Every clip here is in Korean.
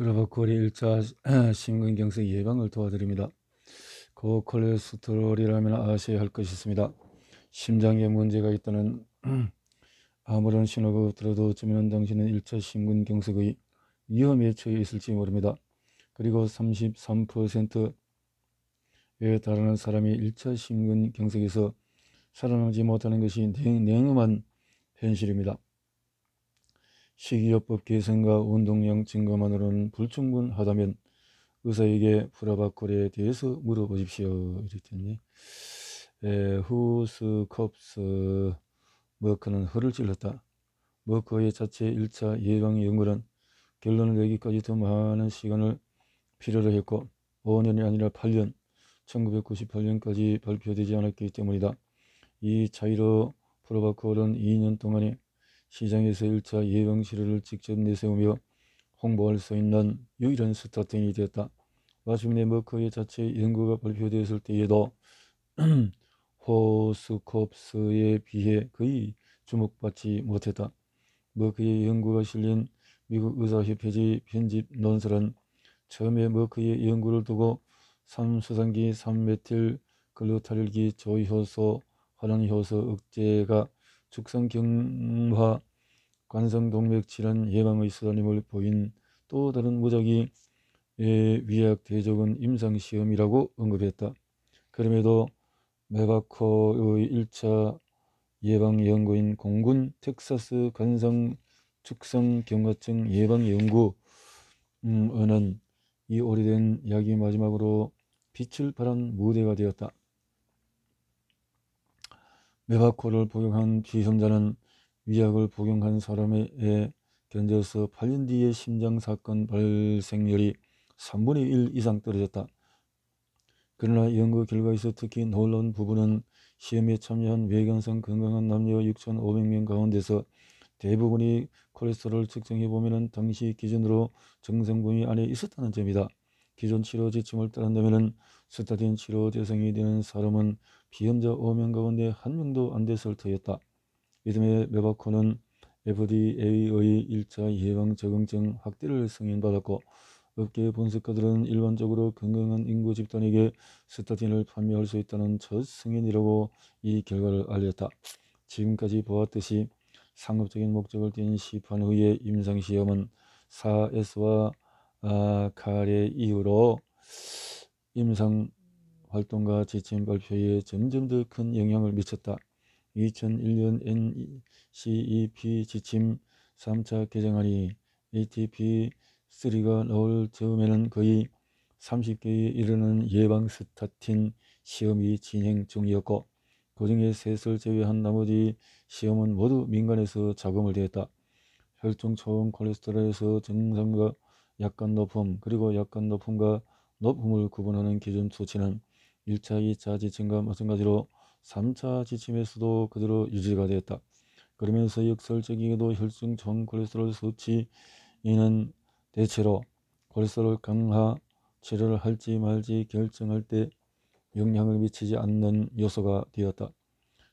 브라바콜이 1차 심근경색 예방을 도와드립니다. 고콜레스테롤이라면 아셔야 할 것이 있습니다. 심장에 문제가 있다는 아무런 신호가 들어도 어쩌면 당신은 1차 심근경색의 위험에 처해 있을지 모릅니다. 그리고 33%에 달하는 사람이 1차 심근경색에서 살아나지 못하는 것이 냉엄한 현실입니다. 식이요법 개선과 운동량 증가만으로는 불충분하다면 의사에게 브라바콜에 대해서 물어보십시오. 이랬더니 후스 컵스 머크는 허를 찔렀다. 머크의 자체 1차 예방 연구는 결론을 내기까지 더 많은 시간을 필요로 했고 5년이 아니라 8년, 1998년까지 발표되지 않았기 때문이다. 이 차이로 브라바콜은 2년 동안에 시장에서 1차 예방 치료를 직접 내세우며 홍보할 수 있는 유일한 스타팅이 되었다. 마침내 머크의 자체 연구가 발표되었을 때에도 호스콥스에 비해 거의 주목받지 못했다. 머크의 연구가 실린 미국 의사협회지 편집 논설은 처음에 머크의 연구를 두고 3수상기 3메틸 글루타릴기 조효소 환원효소 억제가 축산경화 관성동맥 질환 예방의 수단임을 보인 또 다른 무작위 위약 대적은 임상시험이라고 언급했다. 그럼에도 메바코의 1차 예방 연구인 공군 텍사스 관성 축성 경화증 예방 연구는 이 오래된 약이 마지막으로 빛을 발한 무대가 되었다. 메바코를 복용한 비형자는 위약을 복용한 사람에 견뎌서 8년 뒤에 심장사건 발생률이 3분의 1 이상 떨어졌다. 그러나 연구 결과에서 특히 놀라운 부분은 시험에 참여한 외관상 건강한 남녀 6,500명 가운데서 대부분이 콜레스테롤 측정해보면 당시 기준으로 정상 범위 안에 있었다는 점이다. 기존 치료 지침을 따른다면 스타틴 치료 대상이 되는 사람은 비험자 5명 가운데 1명도 안 됐을 터였다. 이듬해 메바코는 FDA의 1차 예방 적응증 확대를 승인받았고 업계 분석가들은 일반적으로 건강한 인구 집단에게 스타틴을 판매할 수 있다는 첫 승인이라고 이 결과를 알렸다. 지금까지 보았듯이 상업적인 목적을 띤 시판 후의 임상시험은 사S와 카레 이후로 임상활동과 지침 발표에 점점 더 큰 영향을 미쳤다. 2001년 NCEP 지침 3차 개정안이 ATP3가 나올 즈음에는 거의 30개에 이르는 예방 스타틴 시험이 진행 중이었고 그중에 셋을 제외한 나머지 시험은 모두 민간에서 자금을 대했다. 혈중 초음 콜레스테롤에서 정상과 약간 높음 그리고 약간 높음과 높음을 구분하는 기준 수치는 1차, 2차 지침과 마찬가지로 3차 지침에서도 그대로 유지가 되었다. 그러면서 역설적이게도 혈중 초음 콜레스테롤 수치는 대체로 콜레스테롤 강화 치료를 할지 말지 결정할 때 영향을 미치지 않는 요소가 되었다.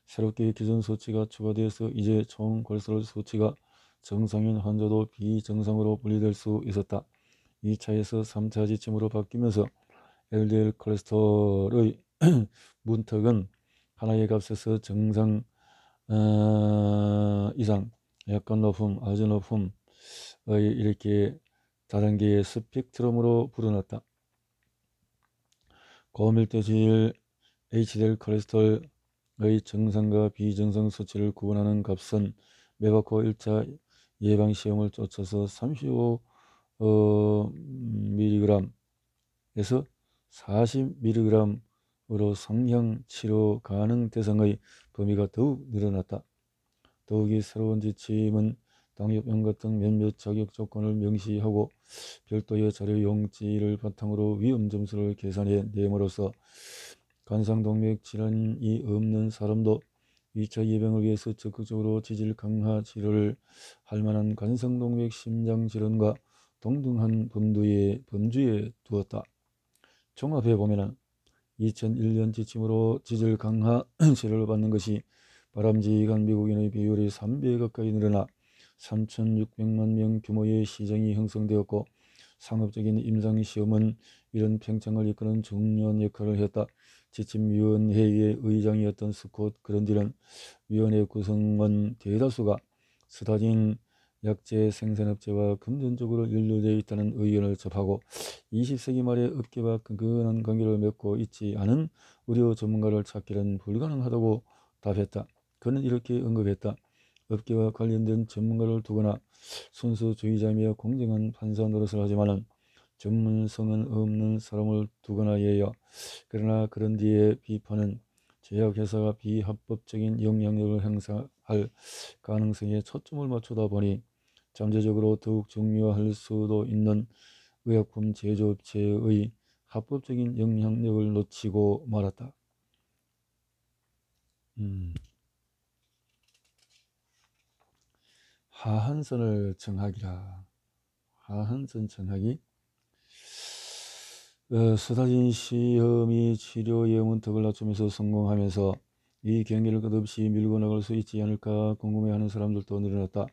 새롭게 기준 수치가 추가되어서 이제 총 콜레스테롤 수치가 정상인 환자도 비정상으로 분리될 수 있었다. 2차에서 3차 지침으로 바뀌면서 LDL 콜레스테롤의 문턱은 하나의 값에서 정상 이상, 약간 높음, 아주 높음의 이렇게 다단계의 스펙트럼으로 불어났다. 고밀도질 HDL 콜레스테롤의 정상과 비정상 수치를 구분하는 값은 메바코 1차 예방시험을 쫓아서 35mg에서 40mg으로 상향 치료 가능 대상의 범위가 더욱 늘어났다. 더욱이 새로운 지침은 당뇨병 같은 몇몇 자격 조건을 명시하고 별도의 자료 용지를 바탕으로 위험 점수를 계산해 내므로써 관상동맥 질환이 없는 사람도 2차 예방을 위해서 적극적으로 지질 강화 치료를 할 만한 관상동맥 심장질환과 동등한 범주에 두었다. 종합해 보면 2001년 지침으로 지질 강화 치료를 받는 것이 바람직한 미국인의 비율이 3배 가까이 늘어나 3,600만 명 규모의 시장이 형성되었고 상업적인 임상시험은 이런 팽창을 이끄는 중요한 역할을 했다. 지침위원회의 의장이었던 스콧 그런디는 위원회 구성원 대다수가 스타딘 약재 생산업체와 금전적으로 연루되어 있다는 의견을 접하고 20세기 말에 업계와 근근한 관계를 맺고 있지 않은 의료 전문가를 찾기는 불가능하다고 답했다. 그는 이렇게 언급했다. 업계와 관련된 전문가를 두거나 순수주의자이며 공정한 판사 노릇을 하지만은 전문성은 없는 사람을 두거나 예요. 그러나 그런 뒤의 비판은 제약회사가 비합법적인 영향력을 행사할 가능성에 초점을 맞추다 보니 잠재적으로 더욱 중요할 수도 있는 의약품 제조업체의 합법적인 영향력을 놓치고 말았다. 하한선을 정하기라. 하한선 정하기. 스타딘 시험이 치료의 문턱을 낮추면서 성공하면서 이 경기를 끝없이 밀고 나갈 수 있지 않을까 궁금해하는 사람들도 늘어났다.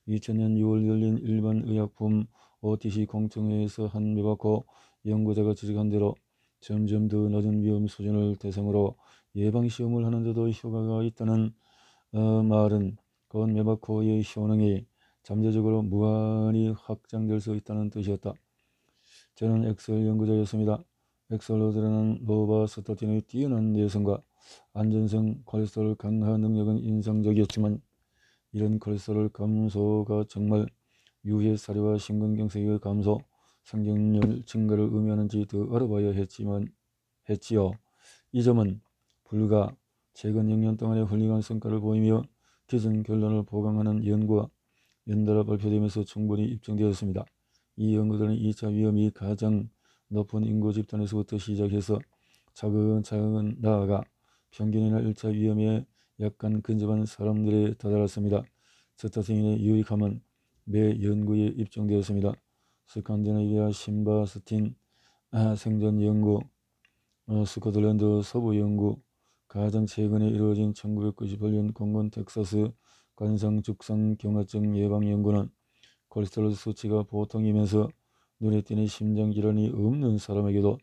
2000년 6월 열린 일반 의약품 OTC 공청회에서 한 메바코 연구자가 지적한 대로 점점 더 낮은 위험 수준을 대상으로 예방시험을 하는데도 효과가 있다는 말은 곧 메바코의 효능이 잠재적으로 무한히 확장될 수 있다는 뜻이었다. 저는 엑셀 연구자였습니다. 엑셀로드라는 로바스타틴의 뛰어난 내성과 안전성, 콜레스테롤 강화 능력은 인상적이었지만 이런 콜레스테롤 감소가 정말 유해 사례와 심근경색의 감소, 생존율 증가를 의미하는지 더 알아봐야 했지요. 이 점은 불과 최근 6년 동안의 훌륭한 성과를 보이며 기존 결론을 보강하는 연구가 연달아 발표되면서 충분히 입증되었습니다. 이 연구들은 2차 위험이 가장 높은 인구 집단에서부터 시작해서 차근차근 나아가 평균이나 1차 위험에 약간 근접한 사람들에 다다랐습니다. 스타틴의 유익함은 매 연구에 입증되었습니다. 스칸디나비아 심바스틴 생존 연구, 스코틀랜드 서부 연구, 가장 최근에 이루어진 1998년 공군 텍사스 관상죽상경화증 예방 연구는 콜레스테롤 수치가 보통이면서 눈에 띄는 심장질환이 없는 사람에게도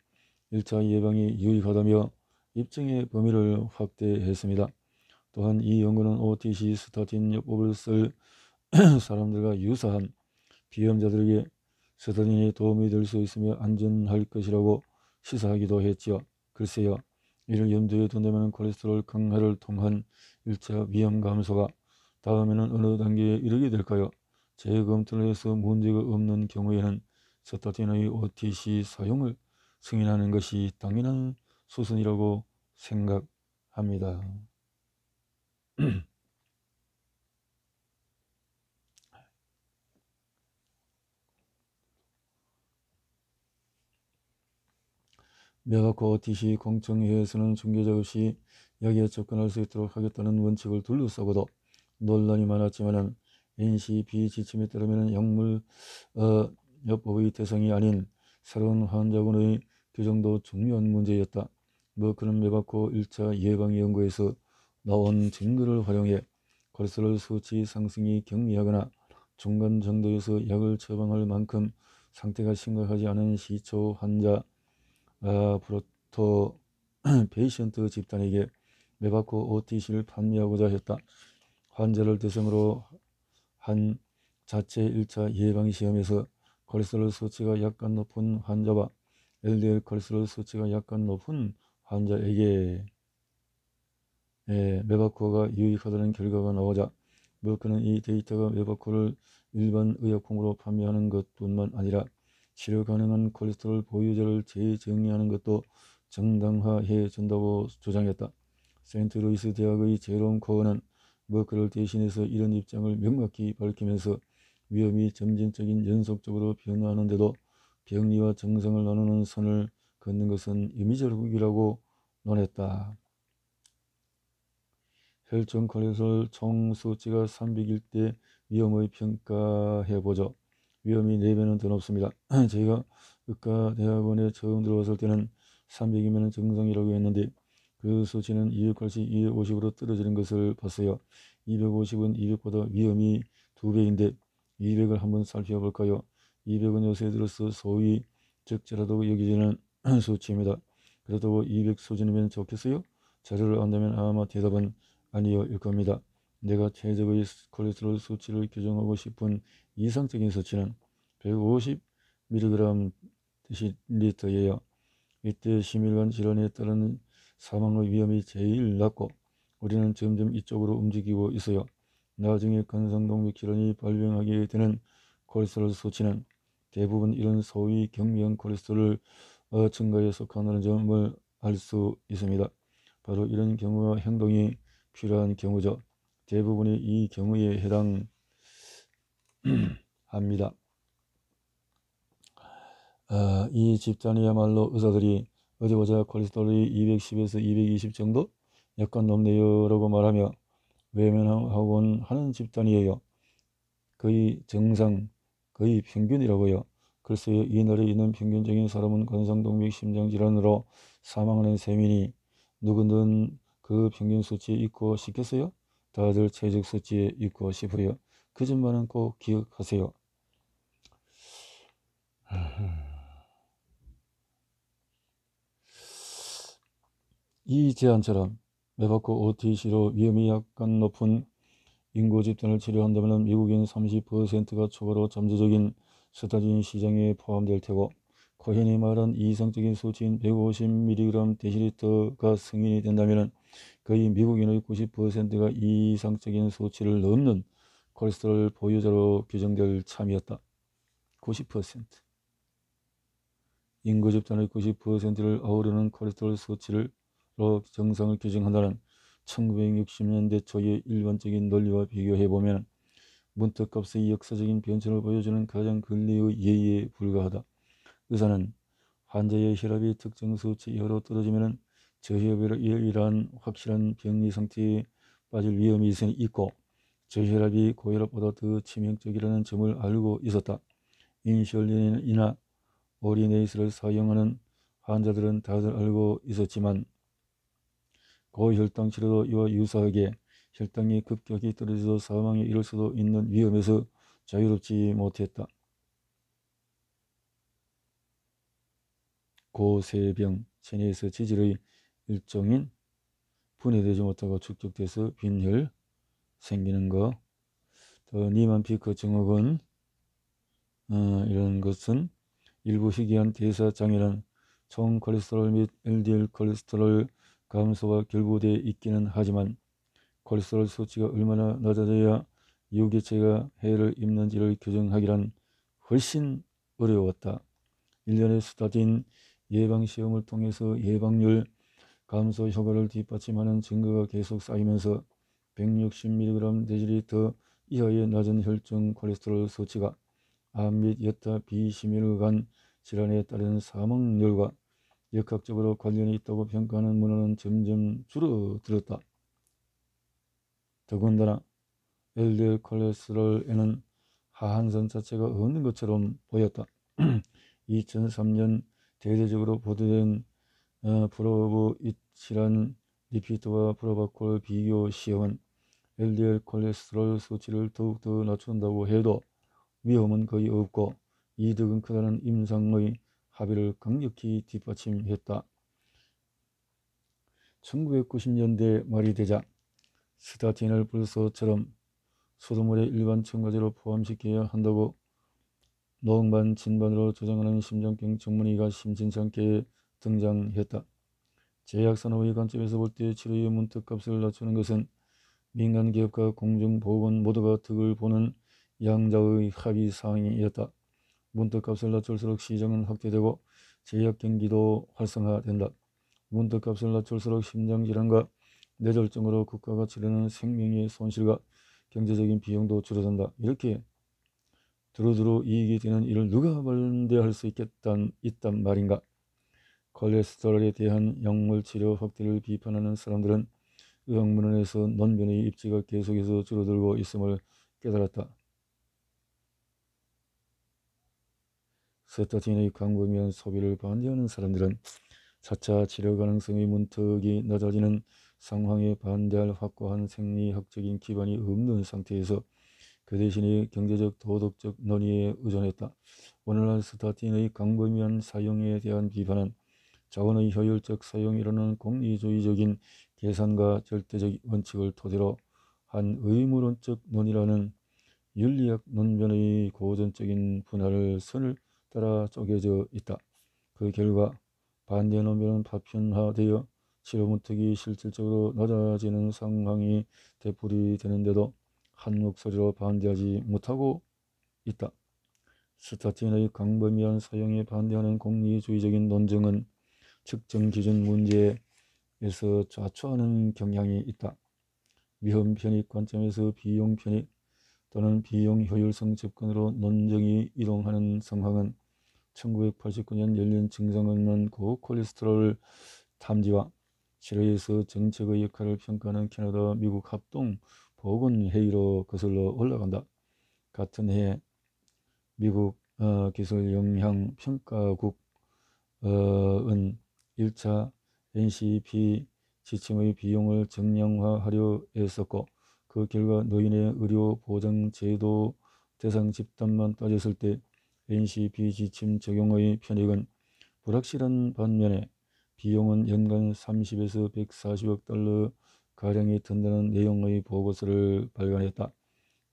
1차 예방이 유익하다며 입증의 범위를 확대했습니다. 또한 이 연구는 OTC 스타틴 요법을 쓸 사람들과 유사한 비염자들에게 스타틴이 도움이 될 수 있으며 안전할 것이라고 시사하기도 했지요. 글쎄요, 이를 염두에 둔다면 콜레스테롤 강화를 통한 1차 위험 감소가 다음에는 어느 단계에 이르게 될까요? 재검토를 해서 문제가 없는 경우에는 스타틴의 OTC 사용을 승인하는 것이 당연한 수순이라고 생각합니다. 메가코 OTC 공청회에서는 중개자 없이 여기에 접근할 수 있도록 하겠다는 원칙을 둘러싸고도 논란이 많았지만 NCB 지침에 따르면 약물 요법의 대상이 아닌 새로운 환자군의 규정도 중요한 문제였다. 그는 메바코 1차 예방 연구에서 나온 증거를 활용해 콜레스테롤 수치 상승이 경미하거나 중간 정도에서 약을 처방할 만큼 상태가 심각하지 않은 시초 환자 프로토 페이션트 집단에게 메바코 OTC를 판매하고자 했다. 환자를 대상으로 한 자체 1차 예방시험에서 콜레스테롤 수치가 약간 높은 환자와 LDL 콜레스테롤 수치가 약간 높은 환자에게 메바코가 유익하다는 결과가 나오자 머크는 이 데이터가 메바코를 일반 의약품으로 판매하는 것뿐만 아니라 치료 가능한 콜레스테롤 보유자를 재정의하는 것도 정당화해 준다고 주장했다. 세인트루이스 대학의 제롬 코어는 머크를 대신해서 이런 입장을 명확히 밝히면서 위험이 점진적인 연속적으로 변화하는데도 병리와 정상을 나누는 선을 긋는 것은 임의적이라고 논했다. 혈중 콜레스테롤 총 수치가 300일 때 위험을 평가해보죠. 위험이 4배는 더 높습니다. 제가 의과대학원에 처음 들어왔을 때는 300이면 정상이라고 했는데 그 수치는 200까지 250으로 떨어지는 것을 봤어요. 250은 200보다 위험이 2배인데 200을 한번 살펴볼까요? 200은 요새 들어서 소위 적절하다고 여기지는 수치입니다. 그렇다고 200 수준이면 좋겠어요? 자료를 안다면 아마 대답은 아니요일 겁니다. 내가 최적의 콜레스테롤 수치를 규정하고 싶은 이상적인 수치는 150mg 데시리터예요. 이때 심혈관 질환에 따른 사망의 위험이 제일 낮고 우리는 점점 이쪽으로 움직이고 있어요. 나중에 간성동맥 질환이 발병하게 되는 콜레스테롤 수치는 대부분 이런 소위 경미한 콜레스테롤 증가에 속한다는 점을 알 수 있습니다. 바로 이런 경우와 행동이 필요한 경우죠. 대부분이 이 경우에 해당합니다. 이 집단이야말로 의사들이 어디 보자 콜레스테롤이 210에서 220 정도? 약간 높네요 라고 말하며 외면하곤 하는 집단이에요. 거의 정상, 거의 평균이라고요. 글쎄요, 이 나라에 있는 평균적인 사람은 관상동맥 심장질환으로 사망하는 셈이니 누구든 그 평균 수치에 있고 싶겠어요? 다들 최적 수치에 있고 싶어요. 그 점만은 꼭 기억하세요. 이 제안처럼 매바코 OTC로 위험이 약간 높은 인구 집단을 치료한다면 미국인 30%가 추가로 잠재적인 스타딘 시장에 포함될 테고 코헨이 말한 이상적인 수치인 150mg 데시리터가 승인이 된다면 거의 미국인의 90%가 이상적인 수치를 넘는 콜레스테롤 보유자로 규정될 참이었다. 90%. 인구 집단의 90%를 아우르는 콜레스테롤 수치로 정상을 규정한다는 1960년대 초의 일반적인 논리와 비교해보면 문턱값의 역사적인 변천을 보여주는 가장 근래의 예의에 불과하다. 의사는 환자의 혈압이 특정 수치 이하로 떨어지면 저혈압으로 이러한 확실한 병리 상태에 빠질 위험이 있고 저혈압이 고혈압보다 더 치명적이라는 점을 알고 있었다. 인슐린이나 오리네이스를 사용하는 환자들은 다들 알고 있었지만 고혈당 치료도 이와 유사하게 혈당이 급격히 떨어져서 사망에 이를 수도 있는 위험에서 자유롭지 못했다. 고세병, 체내에서 지질의 일종인 분해되지 못하고 축적돼서 빈혈 생기는 것. 또 니만피크 증후군 이런 것은 일부 희귀한 대사장애는 총 콜레스테롤 및 LDL 콜레스테롤 감소와 결부되어 있기는 하지만 콜레스테롤 수치가 얼마나 낮아져야 유기체가 해를 입는지를 규정하기란 훨씬 어려웠다. 1년의 스타딘 예방시험을 통해서 예방률 감소 효과를 뒷받침하는 증거가 계속 쌓이면서 160mg 데시리터 이하의 낮은 혈중 콜레스테롤 수치가 암 및 여타 비심혈관 질환에 따른 사망률과 역학적으로 관련이 있다고 평가하는 문헌은 점점 줄어들었다. 더군다나 LDL 콜레스테롤에는 하한선 자체가 없는 것처럼 보였다. 2003년 대대적으로 보도된 프로브 이치란 리피트와 프로바콜 비교 시험은 LDL 콜레스테롤 수치를 더욱더 낮춘다고 해도 위험은 거의 없고 이득은 크다는 임상의 합의를 강력히 뒷받침했다. 1990년대 말이 되자 스타틴을 불소처럼 소독물의 일반 첨가제로 포함시켜야 한다고 노응반 진반으로 주장하는 심장병 전문의가 심심찮게 등장했다. 제약산업의 관점에서 볼 때 치료의 문턱값을 낮추는 것은 민간기업과 공중보건 모두가 득을 보는 양자의 합의사항이었다. 문턱값을 낮출수록 시장은 확대되고 제약 경기도 활성화된다. 문턱값을 낮출수록 심장질환과 뇌졸중으로 국가가 치르는 생명의 손실과 경제적인 비용도 줄어든다. 이렇게 두루두루 이익이 되는 일을 누가 반대할 수 있단 말인가. 콜레스테롤에 대한 약물치료 확대를 비판하는 사람들은 의학문헌에서 논변의 입지가 계속해서 줄어들고 있음을 깨달았다. 스타틴의 광범위한 소비를 반대하는 사람들은 차차 치료 가능성의 문턱이 낮아지는 상황에 반대할 확고한 생리학적인 기반이 없는 상태에서 그 대신에 경제적 도덕적 논의에 의존했다. 오늘날 스타틴의 광범위한 사용에 대한 비판은 자원의 효율적 사용이라는 공리주의적인 계산과 절대적 원칙을 토대로 한 의무론적 논이라는 윤리학 논변의 고전적인 분할을 선을 따라 쪼개져 있다. 그 결과 반대 논변은 파편화되어 치료문턱이 실질적으로 낮아지는 상황이 되풀이되는데도 한 목소리로 반대하지 못하고 있다. 스타틴의 광범위한 사용에 반대하는 공리주의적인 논증은 측정 기준 문제에서 좌초하는 경향이 있다. 위험 편익 관점에서 비용 편익 또는 비용 효율성 접근으로 논쟁이 이동하는 상황은 1989년 열린 증상 없는 고콜레스테롤 탐지와 치료에서 정책의 역할을 평가하는 캐나다 미국 합동 보건회의로 거슬러 올라간다. 같은 해 미국 기술영향평가국은 1차 NCP 지침의 비용을 정량화하려 했었고 그 결과 노인의 의료보장제도 대상 집단만 따졌을 때 NCP 지침 적용의 편익은 불확실한 반면에 비용은 연간 30에서 140억 달러 가량이 든다는 내용의 보고서를 발간했다.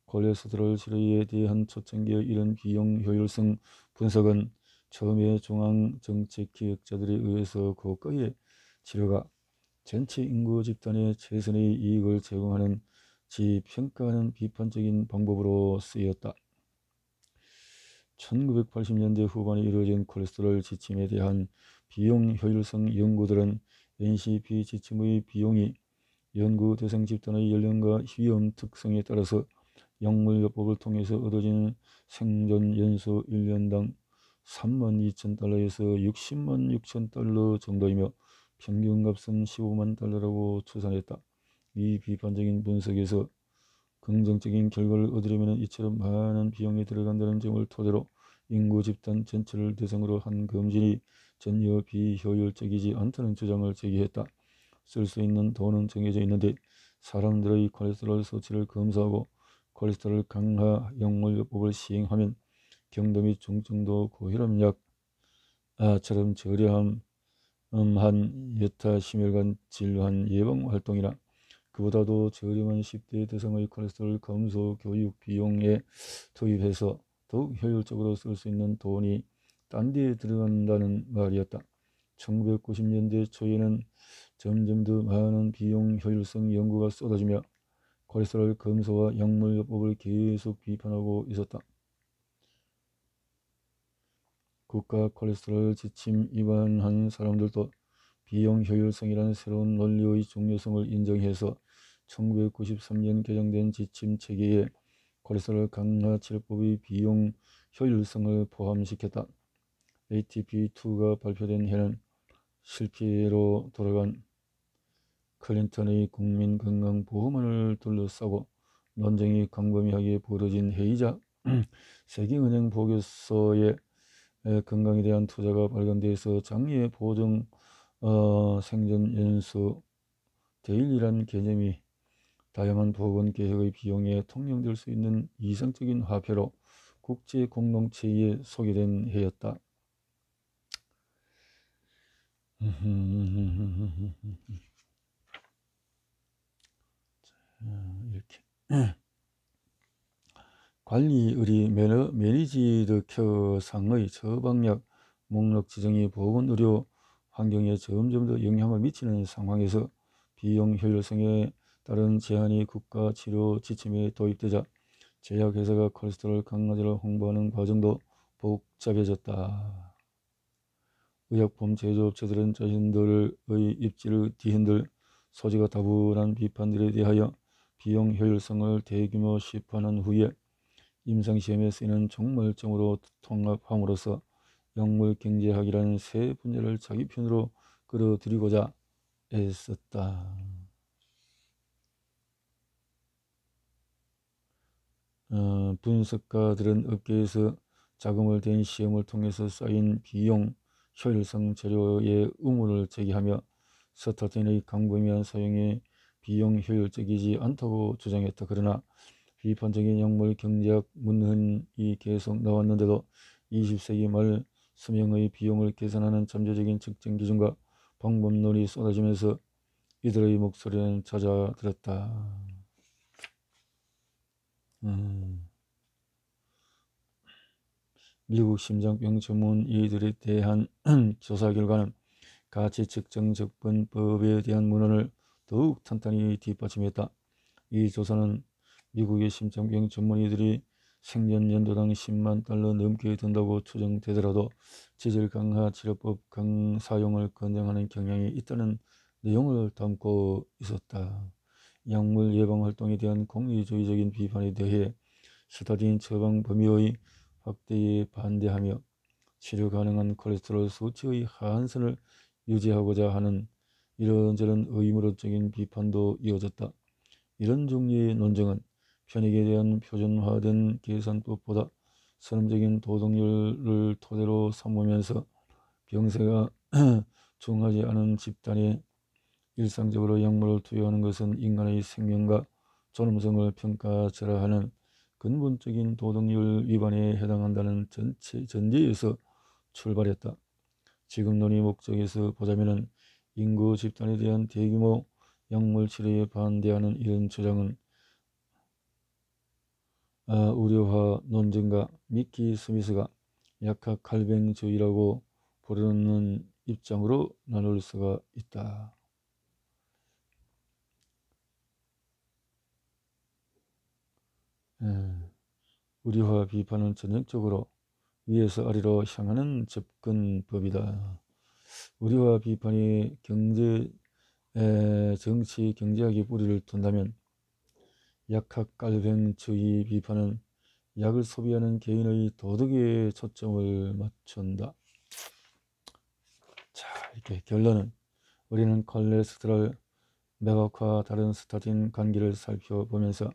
콜레스테롤 치료에 대한 초창기의 이런 비용 효율성 분석은 처음에 중앙정책기획자들에 의해서 고가의 치료가 전체 인구 집단에 최선의 이익을 제공하는 지 평가하는 비판적인 방법으로 쓰였다. 1980년대 후반에 이루어진 콜레스테롤 지침에 대한 비용 효율성 연구들은 NCP 지침의 비용이 연구 대상 집단의 연령과 위험 특성에 따라서 약물요법을 통해서 얻어지는 생존 연수 1년당 32,000달러에서 60만 6천 달러 정도이며 평균값은 15만 달러라고 추산했다. 이 비판적인 분석에서 긍정적인 결과를 얻으려면 이처럼 많은 비용이 들어간다는 점을 토대로 인구 집단 전체를 대상으로 한 검진이 전혀 비효율적이지 않다는 주장을 제기했다. 쓸 수 있는 돈은 정해져 있는데 사람들의 콜레스테롤 수치를 검사하고 콜레스테롤 강화 약물요법을 시행하면 경도 및 중증도 고혈압 약처럼 저렴한 여타 심혈관 질환 예방 활동이나 그보다도 저렴한 10대 대상의 콜레스테롤 감소 교육 비용에 투입해서 더욱 효율적으로 쓸 수 있는 돈이 딴 데에 들어간다는 말이었다. 1990년대 초에는 점점 더 많은 비용 효율성 연구가 쏟아지며 콜레스테롤 검사와 약물요법을 계속 비판하고 있었다. 국가 콜레스테롤 지침 위반한 사람들도 비용 효율성이라는 새로운 논리의 중요성을 인정해서 1993년 개정된 지침 체계에 콜레스테롤 강화 치료법의 비용 효율성을 포함시켰다. ATP2가 발표된 해는 실패로 돌아간 클린턴의 국민건강보험안을 둘러싸고 논쟁이 광범위하게 벌어진 해이자 세계은행 보고서에 건강에 대한 투자가 발간돼서 장애 보정 생존 연수 데일리란 개념이 다양한 보건개혁의 비용에 통용될 수 있는 이상적인 화폐로 국제 공동체에 소개된 해였다. 이렇게 관리의료 매니지드케어상의 처방약 목록 지정이 보건의료 환경에 점점 더 영향을 미치는 상황에서 비용 효율성에 따른 제한이 국가 치료 지침에 도입되자 제약회사가 콜레스테롤 강화제를 홍보하는 과정도 복잡해졌다. 의약품 제조업체들은 자신들의 입지를 뒤흔들 소지가 다분한 비판들에 대하여 비용 효율성을 대규모 시판한 후에 임상시험에 쓰이는 종말점으로 통합함으로써 약물경제학이라는 새 분야를 자기 편으로 끌어들이고자 애썼다. 분석가들은 업계에서 자금을 댄 시험을 통해서 쌓인 비용 효율성 재료의 의문을 제기하며 스타틴의 광범위한 사용이 비용 효율적이지 않다고 주장했다. 그러나 비판적인 약물 경제학 문헌이 계속 나왔는데도 20세기 말 수명의 비용을 계산하는 잠재적인 측정 기준과 방법론이 쏟아지면서 이들의 목소리는 잦아들었다. 미국 심장병 전문의들에 대한 조사 결과는 가치 측정 접근법에 대한 문헌을 더욱 탄탄히 뒷받침했다. 이 조사는 미국의 심장병 전문의들이 생전 연도당 10만 달러 넘게 든다고 추정되더라도 지질 강화 치료법 사용을 권장하는 경향이 있다는 내용을 담고 있었다. 약물 예방 활동에 대한 공리주의적인 비판에 대해 스타딘 처방 범위의 확대에 반대하며 치료 가능한 콜레스테롤 수치의 하한선을 유지하고자 하는 이런저런 의무론적인 비판도 이어졌다. 이런 종류의 논쟁은 편익에 대한 표준화된 계산법보다 선험적인 도덕률을 토대로 삼으면서 병세가 중하지 않은 집단에 일상적으로 약물을 투여하는 것은 인간의 생명과 존엄성을 평가절하하는 근본적인 도덕률 위반에 해당한다는 전제에서 출발했다. 지금 논의 목적에서 보자면 인구 집단에 대한 대규모 약물 치료에 반대하는 이런 주장은 우려화 논쟁가 미키 스미스가 약학 칼뱅주의라고 부르는 입장으로 나눌 수가 있다. 우리화 비판은 전형적으로 위에서 아래로 향하는 접근법이다. 우리화 비판이 정치 경제학의 뿌리를 둔다면 약학 깔뱅주의 비판은 약을 소비하는 개인의 도덕에 초점을 맞춘다. 자, 이렇게 결론은 우리는 콜레스테롤, 맥악과 다른 스타틴 관계를 살펴보면서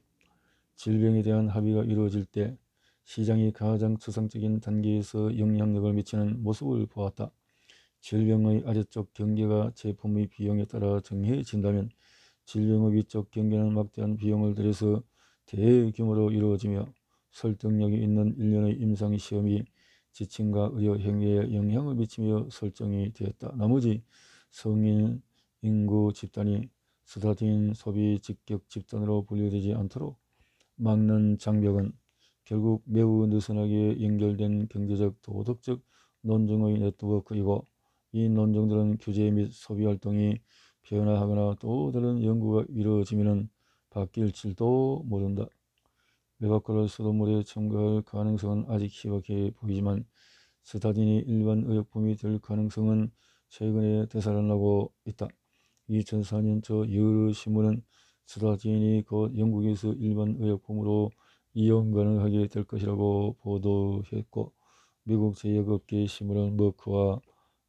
질병에 대한 합의가 이루어질 때 시장이 가장 추상적인 단계에서 영향력을 미치는 모습을 보았다. 질병의 아래쪽 경계가 제품의 비용에 따라 정해진다면 질병의 위쪽 경계는 막대한 비용을 들여서 대규모로 이루어지며 설득력이 있는 일련의 임상시험이 지침과 의료 행위에 영향을 미치며 설정이 되었다. 나머지 성인 인구 집단이 스타틴 소비 직격 집단으로 분류되지 않도록 막는 장벽은 결국 매우 느슨하게 연결된 경제적 도덕적 논쟁의 네트워크이고 이 논쟁들은 규제 및 소비 활동이 변화하거나 또 다른 연구가 이루어지면 바뀔지도 모른다. 맥악과를 수돗물에 첨가할 가능성은 아직 희박해 보이지만 스타딘이 일반 의약품이 될 가능성은 최근에 되살아나고 있다. 2004년 저 여러 신문은 스타딘이 곧 영국에서 일반 의약품으로 이용 가능하게 될 것이라고 보도했고 미국 제약업계 신문은 머크와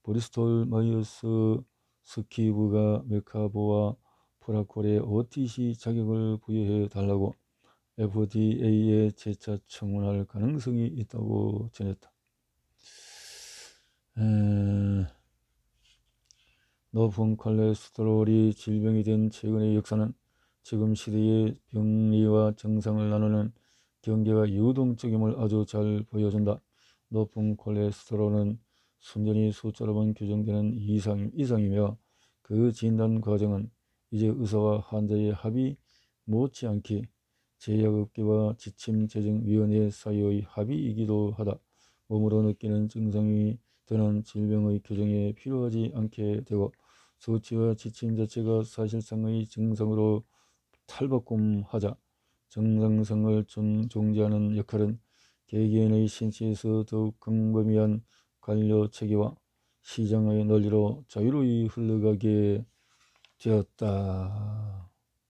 브리스톨 마이어스 스퀴브가 메카보와 프라콜에 OTC 자격을 부여해 달라고 FDA에 재차 청원할 가능성이 있다고 전했다. 높은 콜레스테롤이 질병이 된 최근의 역사는 지금 시대의 병리와 정상을 나누는 경계가 유동적임을 아주 잘 보여준다. 높은 콜레스테롤은 순전히 숫자로만 규정되는 이상이며 그 진단 과정은 이제 의사와 환자의 합의 못지않게 제약업계와 지침제정위원회 사이의 합의이기도 하다. 몸으로 느끼는 증상이 드는 질병의 규정에 필요하지 않게 되고 수치와 지침 자체가 사실상의 증상으로 탈바꿈하자 정상성을 존재하는 역할은 개개인의 신체에서 더욱 광범위한 관료 체계와 시장의 논리로 자유로이 흘러가게 되었다.